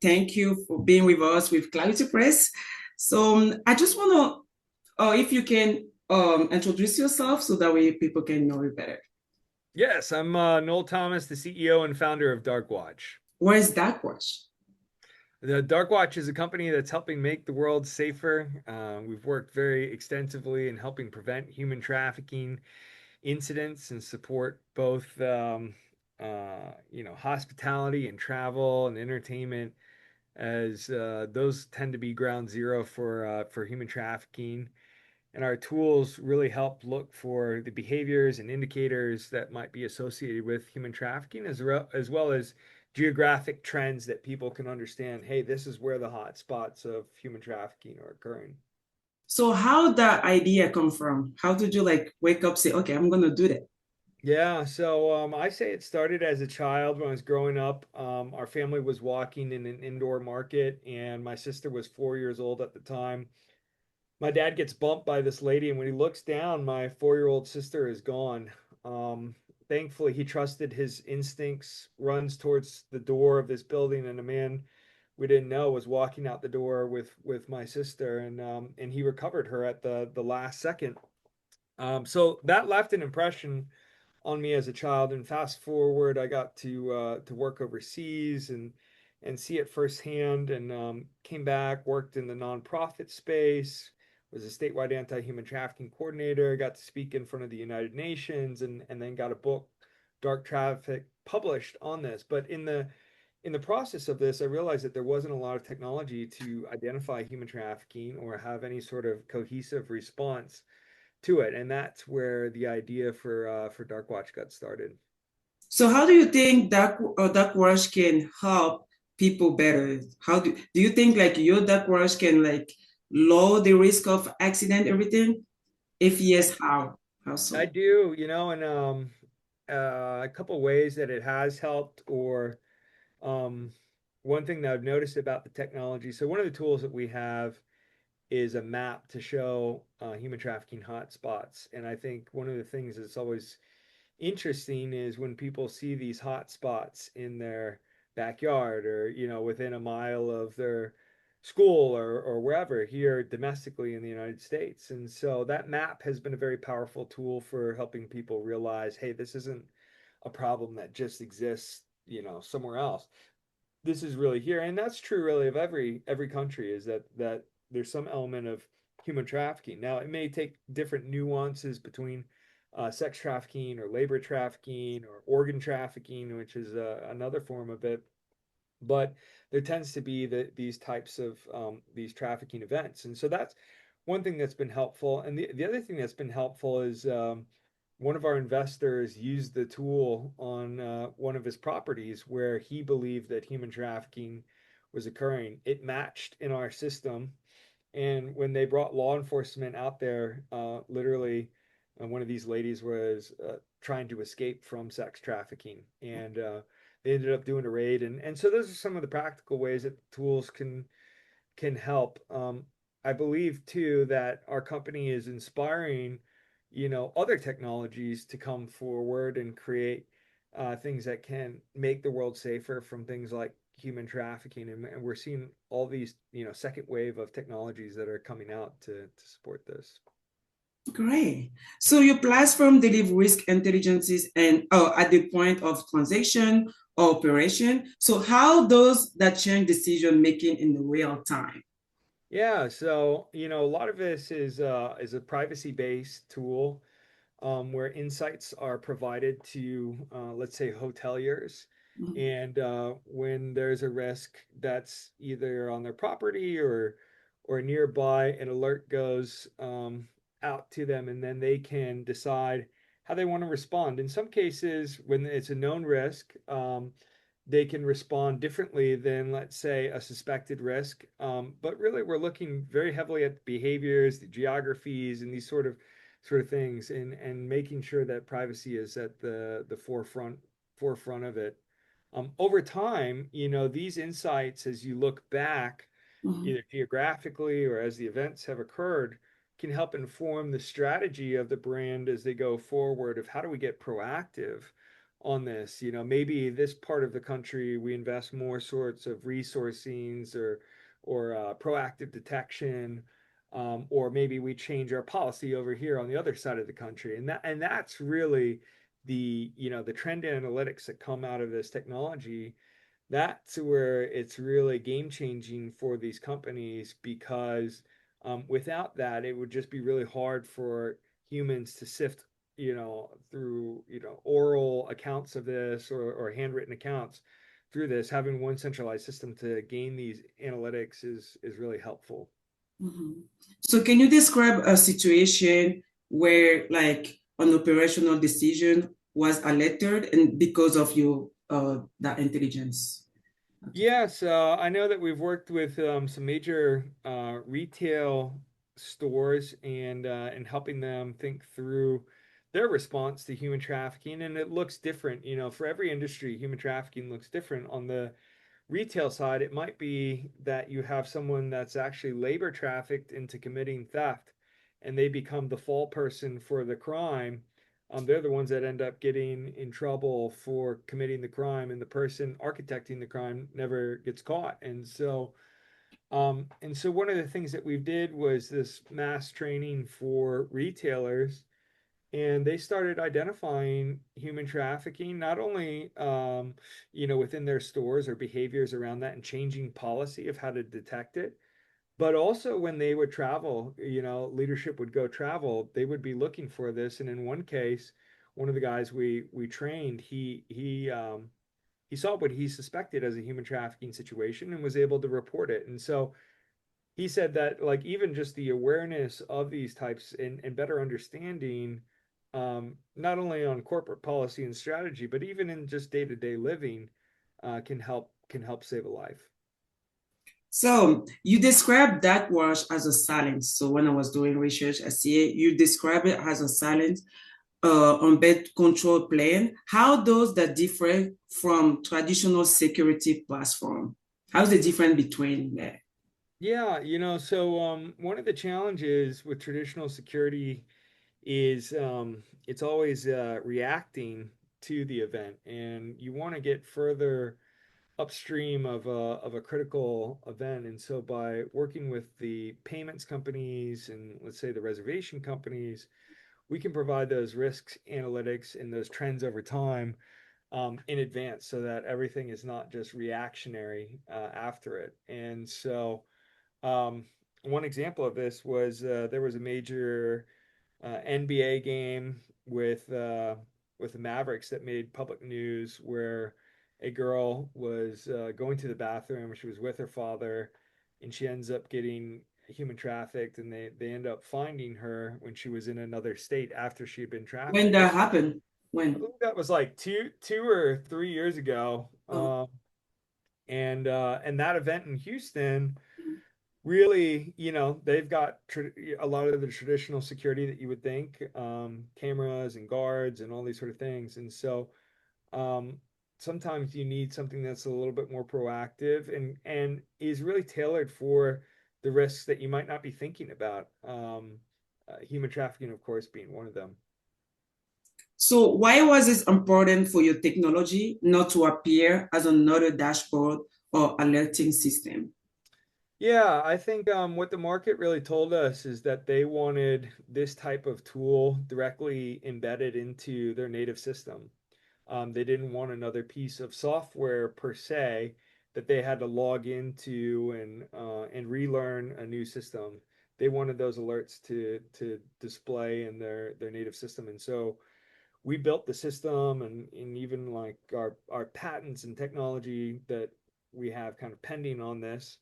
Thank you for being with us with Clarity Press. I just want to, if you can introduce yourself so that way people can know you better. Yes, I'm Noel Thomas, the CEO and founder of Darkwatch. What is that watch? The Darkwatch is a company that's helping make the world safer. We've worked very extensively in helping prevent human trafficking incidents and support both, hospitality and travel and entertainment, as those tend to be ground zero for human trafficking. And our tools really help look for the behaviors and indicators that might be associated with human trafficking, as well as geographic trends that people can understand. Hey, this is where the hot spots of human trafficking are occurring. So how that idea come from? How did you like wake up, say, okay, I'm gonna do that? Yeah, so I say it started as a child when I was growing up. Our family was walking in an indoor market, and my sister was 4 years old at the time. My dad gets bumped by this lady, and when he looks down, my 4 year old sister is gone. Um, Thankfully, he trusted his instincts, runs towards the door of this building, and a man we didn't know was walking out the door with my sister, and he recovered her at the last second. So that left an impression on me as a child. And fast forward, I got to work overseas and see it firsthand. And came back, worked in the nonprofit space, was a statewide anti-human trafficking coordinator, got to speak in front of the United Nations, and then got a book, Dark Traffic, published on this. But in the process of this, I realized that there wasn't a lot of technology to identify human trafficking or have any sort of cohesive response to it, and that's where the idea for Dark Watch got started. So how do you think that watch can help people better? Do you think like your that watch can like lower the risk of accident, everything? If I, yes, how? How I so? do, and a couple ways that it has helped, or um, one thing that I've noticed about the technology. So one of the tools that we have is a map to show human trafficking hotspots, and I think one of the things that's always interesting is when people see these hot spots in their backyard, or within a mile of their school, or wherever here domestically in the United States. And so that map has been a very powerful tool for helping people realize, hey, this isn't a problem that just exists, somewhere else. This is really here. And that's true really of every country, is that there's some element of human trafficking. Now it may take different nuances between sex trafficking or labor trafficking or organ trafficking, which is another form of it. But there tends to be these types of these trafficking events. And so that's one thing that's been helpful. And the other thing that's been helpful is one of our investors used the tool on one of his properties where he believed that human trafficking was occurring. It matched in our system, and when they brought law enforcement out there, literally, one of these ladies was trying to escape from sex trafficking, and they ended up doing a raid. And so those are some of the practical ways that tools can help. I believe too that our company is inspiring, other technologies to come forward and create things that can make the world safer from things like human trafficking. And we're seeing all these, second wave of technologies that are coming out to support this. Great. So your platform deliver risk intelligences and at the point of transaction or operation. So how does that change decision making in the real time? Yeah, so a lot of this is a privacy-based tool, where insights are provided to, let's say, hoteliers. Mhm. And when there's a risk that's either on their property or nearby, an alert goes out to them, and then they can decide how they want to respond. In some cases, when it's a known risk, they can respond differently than, let's say, a suspected risk. But really, we're looking very heavily at the behaviors, the geographies, and these sort of things, and making sure that privacy is at the forefront of it. Over time, these insights, as you look back, Mhm. either geographically or as the events have occurred, can help inform the strategy of the brand as they go forward, of how do we get proactive on this. You know, maybe this part of the country we invest more sorts of resourcing or proactive detection, or maybe we change our policy over here on the other side of the country. And that's really the trend analytics that come out of this technology. That's where it's really game changing for these companies because without that, it would just be really hard for humans to sift, through, oral accounts of this or handwritten accounts through this. Having one centralized system to gain these analytics is really helpful. Mhm. So can you describe a situation where like an operational decision was alerted and because of your that intelligence? Okay. Yes, I know that we've worked with some major retail stores and helping them think through their response to human trafficking, and it looks different. You know, for every industry, human trafficking looks different. On the retail side, it might be that you have someone that's actually labor trafficked into committing theft, and they become the fall person for the crime. They're the ones that end up getting in trouble for committing the crime, and the person architecting the crime never gets caught. And so one of the things that we did was this mass training for retailers, and they started identifying human trafficking not only within their stores or behaviors around that and changing policy of how to detect it, but also when they would travel, leadership would go travel, they would be looking for this. And in one case, one of the guys we trained, he saw what he suspected as a human trafficking situation and was able to report it. And so he said that like even just the awareness of these types and better understanding, not only on corporate policy and strategy, but even in just day-to-day living, can help save a life. So you described that wash as a silence. So when I was doing research, I see it, you describe it as a silence on bed control plane. How does that differ from traditional security platform? How's the difference between that? Yeah, so one of the challenges with traditional security is it's always reacting to the event, and you want to get further upstream of a critical event. And so by working with the payments companies and let's say the reservation companies, we can provide those risks analytics and those trends over time in advance so that everything is not just reactionary after it. And so um, one example of this was there was a major NBA game with the Mavericks that made public news where a girl was going to the bathroom. She was with her father, and she ends up getting human trafficked, and they end up finding her when she was in another state after she had been When trafficked. that happened? I When? believe that was like two or 3 years ago. Oh, And that event in Houston really, they've got a lot of the traditional security that you would think, cameras and guards and all these sort of things. And so um, sometimes you need something that's a little bit more proactive and is really tailored for the risks that you might not be thinking about. Human trafficking, of course, being one of them. so why was it important for your technology not to appear as another dashboard or alerting system? Yeah, I think what the market really told us is that they wanted this type of tool directly embedded into their native system. They didn't want another piece of software per se that they had to log into and relearn a new system. They wanted those alerts to display in their native system. And so we built the system, and even like our patents and technology that we have kind of pending on this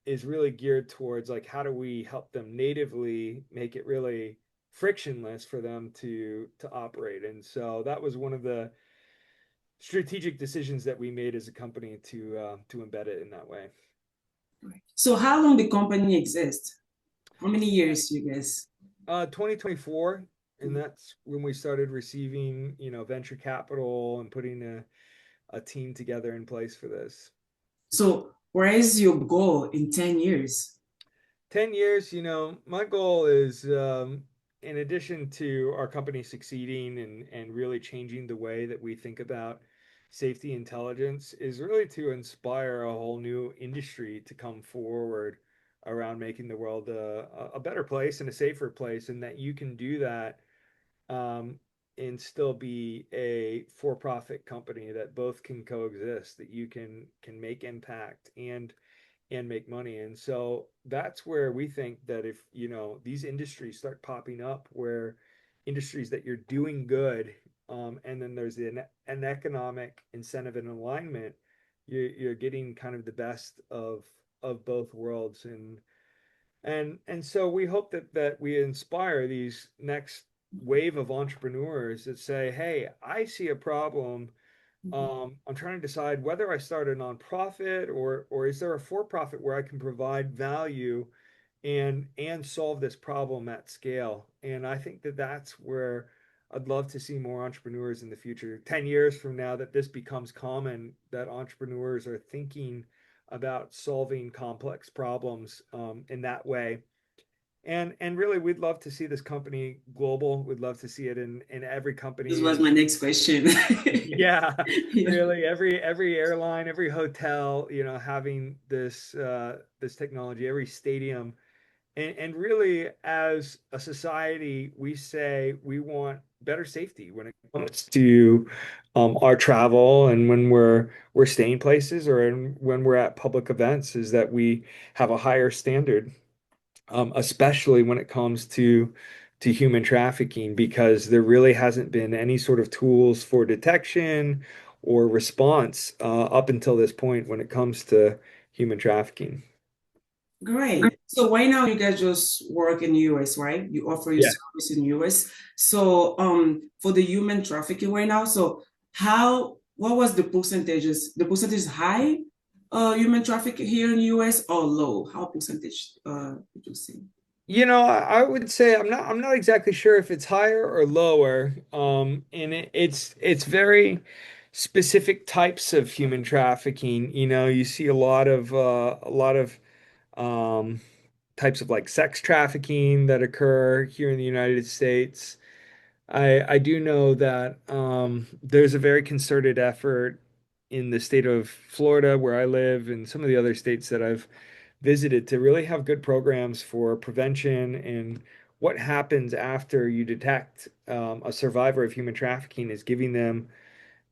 is really geared towards like how do we help them natively make it really frictionless for them to operate. And so that was one of the strategic decisions that we made as a company to embed it in that way. So how long the company exists? How many years, you guys? 2024, and that's when we started receiving venture capital and putting a team together in place for this. So where is your goal in 10 years? 10 years, my goal is in addition to our company succeeding and really changing the way that we think about safety intelligence, is really to inspire a whole new industry to come forward around making the world a better place and a safer place, and that you can do that um, and still be a for-profit company, that both can coexist, that you can make impact and make money. And so that's where we think that if, these industries start popping up, where industries that you're doing good, and then there's an economic incentive and alignment, you're getting kind of the best of both worlds. And so we hope that we inspire these next wave of entrepreneurs that say, hey, I see a problem. I'm trying to decide whether I start a nonprofit, or is there a for-profit where I can provide value and solve this problem at scale. And I think that that's where I'd love to see more entrepreneurs in the future. 10 years from now, that this becomes common, that entrepreneurs are thinking about solving complex problems in that way. And really, we'd love to see this company global. We'd love to see it in every This company. was And my next question. yeah, Yeah. really, every airline, every hotel, having this technology, every stadium. And really, as a society, we say we want better safety when it comes to our travel, and when we're staying places, or when we're at public events, is that we have a higher standard, especially when it comes to human trafficking, because there really hasn't been any sort of tools for detection or response up until this point when it comes to human trafficking. Great. So right now you guys just work in US, right? You offer your Yeah. service in US. So for the human trafficking right now, so what was the percentages? The percentage is high human trafficking here in US or low? How percentage did you see? I would say I'm not exactly sure if it's higher or lower. And it's very specific types of human trafficking. You see a lot of um, types of like sex trafficking that occur here in the United States. I do know that there's a very concerted effort in the state of Florida, where I live, and some of the other states that I've visited, to really have good programs for prevention. And what happens after you detect a survivor of human trafficking is giving them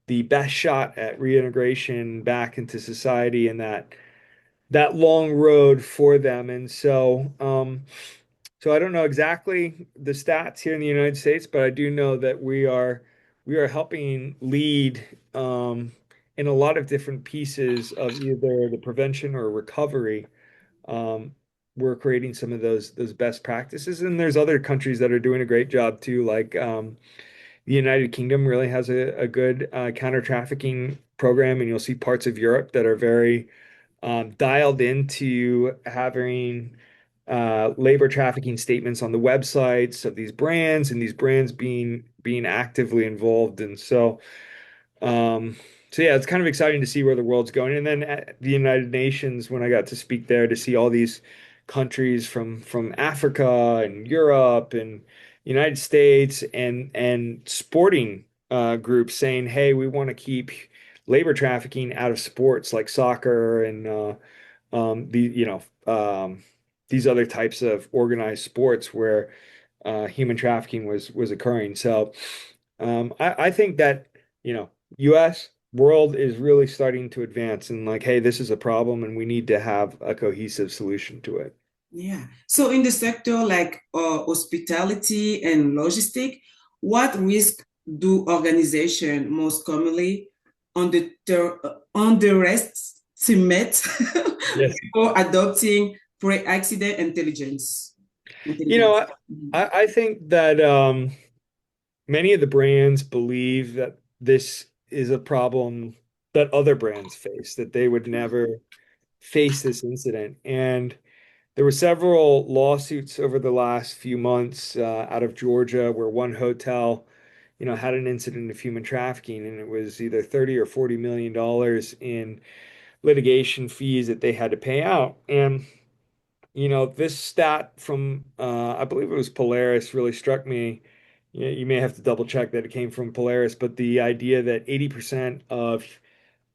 the best shot at reintegration back into society, and that long road for them. And so I don't know exactly the stats here in the United States, but I do know that we are helping lead in a lot of different pieces of either the prevention or recovery. Um, we're creating some of those best practices, and there's other countries that are doing a great job too. Like the United Kingdom really has a good counter trafficking program, and you'll see parts of Europe that are very dialed into having labor trafficking statements on the websites of these brands, and these brands being actively involved. And um, so yeah, it's kind of exciting to see where the world's going. And then at the United Nations, when I got to speak there, to see all these countries from Africa and Europe and United States, and sporting groups saying, "Hey, we want to keep labor trafficking out of sports like soccer and the these other types of organized sports where human trafficking was occurring." So I think that U.S. world is really starting to advance, and like, hey, this is a problem, and we need to have a cohesive solution to it. Yeah. So in the sector like hospitality and logistic, what risk do organizations most commonly underestimate Yes. before adopting pre-accident intelligence? You know, Intelligence. I, I think that many of the brands believe that this is a problem that other brands face, that they would never face this incident. And there were several lawsuits over the last few months out of Georgia, where one hotel, had an incident of human trafficking, and it was either 30 or 40 million dollars in litigation fees that they had to pay out. And This stat from I believe it was Polaris really struck me. You may have to double check that it came from Polaris, but the idea that 80% of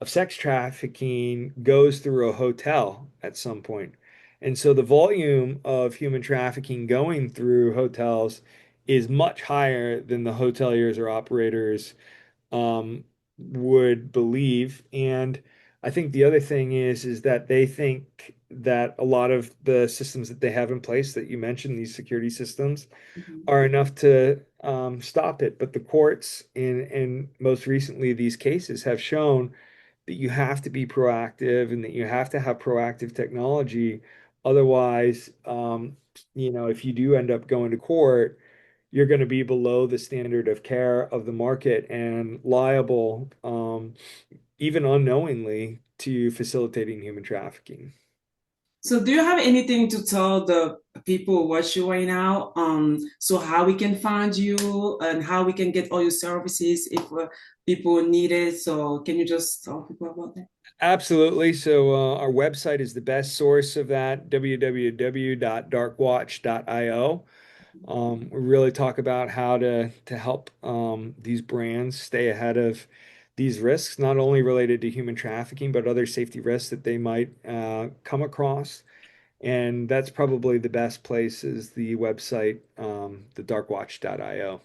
sex trafficking goes through a hotel at some point. And so the volume of human trafficking going through hotels is much higher than the hoteliers or operators um, would believe. And I think the other thing is that they think that a lot of the systems that they have in place that you mentioned, these security systems, Mhm. are enough to stop it. But the courts and most recently these cases have shown that you have to be proactive and that you have to have proactive technology. Otherwise, if you do end up going to court, you're going to be below the standard of care of the market and liable, even unknowingly, to facilitating human trafficking. So do you have anything to tell the people watching right now? So how we can find you and how we can get all your services if people need it. So can you just tell people about that? Absolutely. So our website is the best source of that, www.darkwatch.io. We really talk about how to help these brands stay ahead of these risks, not only related to human trafficking, but other safety risks that they might come across. And that's probably the best place is the website, thedarkwatch.io.